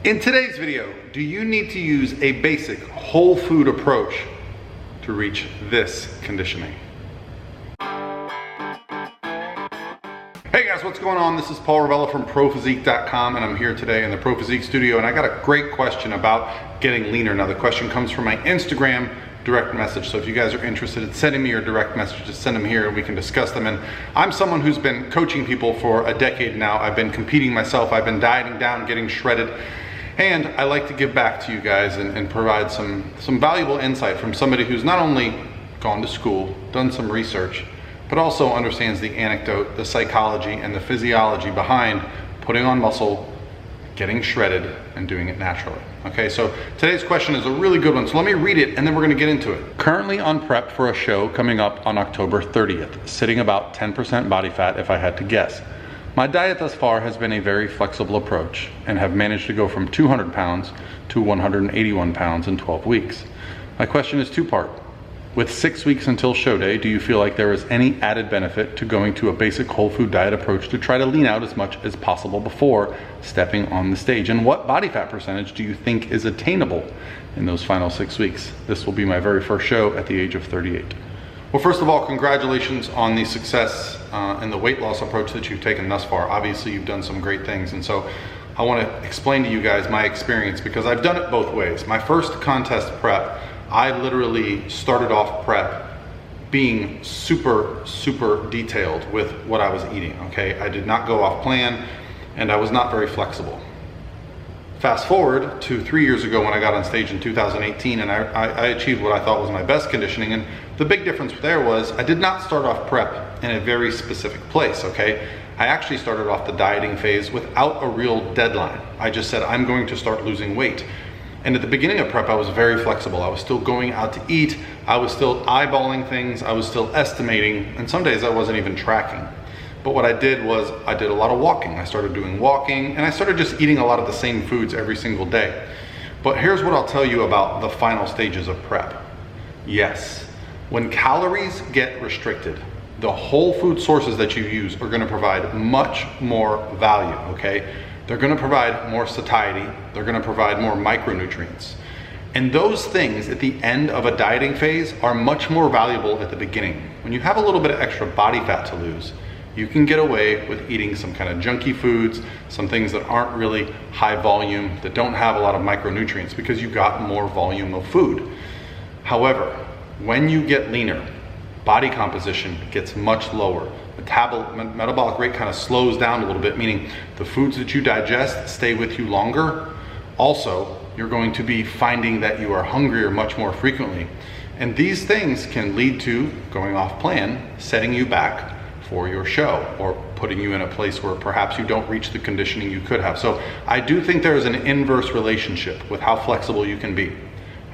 In today's video, do you need to use a basic whole food approach to reach this conditioning? Hey guys, what's going on? This is Paul Ravella from ProPhysique.com, and I'm here today in the ProPhysique studio, and I got a great question about getting leaner. Now the question comes from my Instagram direct message, so if you guys are interested in sending me your direct messages, send them here and we can discuss them. And I'm someone who's been coaching people for a decade now. I've been competing myself, I've been dieting down, getting shredded, and I like to give back to you guys and provide some valuable insight from somebody who's not only gone to school, done some research, but also understands the anecdote, the psychology, and the physiology behind putting on muscle, getting shredded, and doing it naturally. Okay, so today's question is a really good one, so let me read it and then we're gonna get into it. Currently on prep for a show coming up on October 30th, sitting about 10% body fat if I had to guess. My diet thus far has been a very flexible approach and have managed to go from 200 pounds to 181 pounds in 12 weeks. My question is two-part. With 6 weeks until show day, do you feel like there is any added benefit to going to a basic whole food diet approach to try to lean out as much as possible before stepping on the stage? And what body fat percentage do you think is attainable in those final 6 weeks? This will be my very first show at the age of 38. Well, first of all, congratulations on the success and the weight loss approach that you've taken thus far. Obviously, you've done some great things, and so I want to explain to you guys my experience because I've done it both ways. My first contest prep, I literally started off prep being super detailed with what I was eating, okay? I did not go off plan and I was not very flexible. Fast forward to 3 years ago when I got on stage in 2018 and I achieved what I thought was my best conditioning, and the big difference there was I did not start off prep in a very specific place, okay? I actually started off the dieting phase without a real deadline. I just said, I'm going to start losing weight. And at the beginning of prep, I was very flexible. I was still going out to eat. I was still eyeballing things. I was still estimating. And some days I wasn't even tracking. But what I did was I did a lot of walking. I started doing walking and I started just eating a lot of the same foods every single day. But here's what I'll tell you about the final stages of prep. Yes, when calories get restricted, the whole food sources that you use are gonna provide much more value, okay? They're gonna provide more satiety, they're gonna provide more micronutrients. And those things at the end of a dieting phase are much more valuable at the beginning. When you have a little bit of extra body fat to lose, you can get away with eating some kind of junky foods, some things that aren't really high volume, that don't have a lot of micronutrients because you got more volume of food. However, when you get leaner, body composition gets much lower. Metabolic rate kind of slows down a little bit, meaning the foods that you digest stay with you longer. Also, you're going to be finding that you are hungrier much more frequently. And these things can lead to going off plan, setting you back for your show, or putting you in a place where perhaps you don't reach the conditioning you could have. So I do think there is an inverse relationship with how flexible you can be.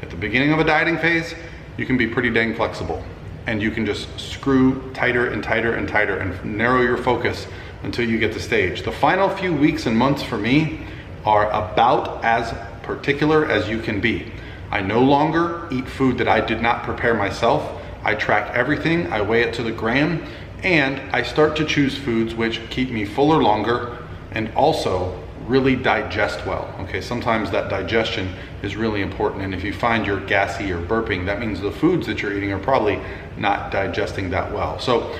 At the beginning of a dieting phase, you can be pretty dang flexible. And you can just screw tighter and tighter and tighter and narrow your focus until you get to stage. The final few weeks and months for me are about as particular as you can be. I no longer eat food that I did not prepare myself. I track everything, I weigh it to the gram, and I start to choose foods which keep me fuller longer and also really digest well, okay? Sometimes that digestion is really important, and if you find you're gassy or burping, that means the foods that you're eating are probably not digesting that well. So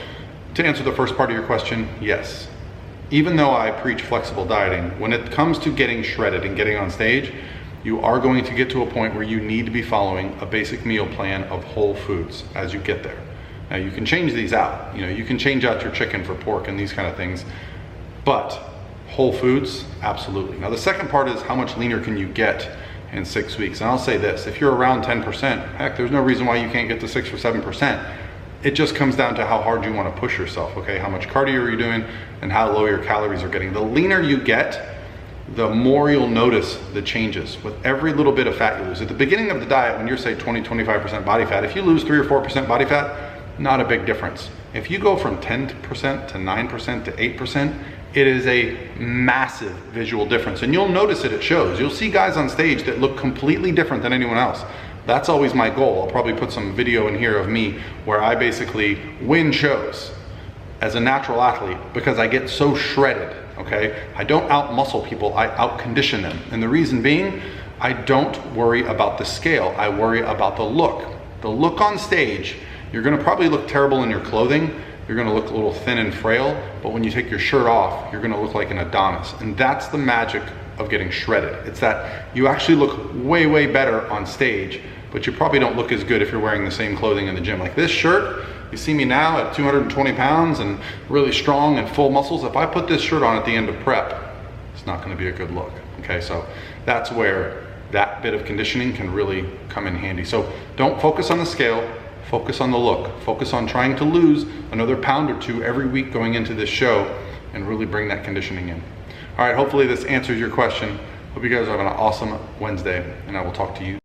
to answer the first part of your question, yes. Even though I preach flexible dieting, when it comes to getting shredded and getting on stage, you are going to get to a point where you need to be following a basic meal plan of whole foods as you get there. Now you can change these out. You know, you can change out your chicken for pork and these kind of things, but whole foods, absolutely. Now the second part is how much leaner can you get in 6 weeks? And I'll say this, if you're around 10%, heck, there's no reason why you can't get to 6 or 7%. It just comes down to how hard you want to push yourself, okay? How much cardio are you doing and how low your calories are getting. The leaner you get, the more you'll notice the changes with every little bit of fat you lose. At the beginning of the diet, when you're say 20-25% body fat, if you lose 3 or 4% body fat, not a big difference. If you go from 10% to 9% to 8%, it is a massive visual difference, and you'll notice it shows. You'll see guys on stage that look completely different than anyone else. That's always my goal. I'll probably put some video in here of me where I basically win shows as a natural athlete because I get so shredded okay? I don't out-muscle people, I out-condition them. And the reason being, I don't worry about the scale, I worry about the look. The look on stage, you're gonna probably look terrible in your clothing, you're gonna look a little thin and frail, but when you take your shirt off, you're gonna look like an Adonis. And that's the magic of getting shredded. It's that you actually look way, way better on stage, but you probably don't look as good if you're wearing the same clothing in the gym. Like this shirt, you see me now at 220 pounds and really strong and full muscles. If I put this shirt on at the end of prep, it's not gonna be a good look, okay? So that's where that bit of conditioning can really come in handy. So don't focus on the scale, focus on the look. Focus on trying to lose another pound or two every week going into this show and really bring that conditioning in. All right, hopefully this answers your question. Hope you guys have an awesome Wednesday, and I will talk to you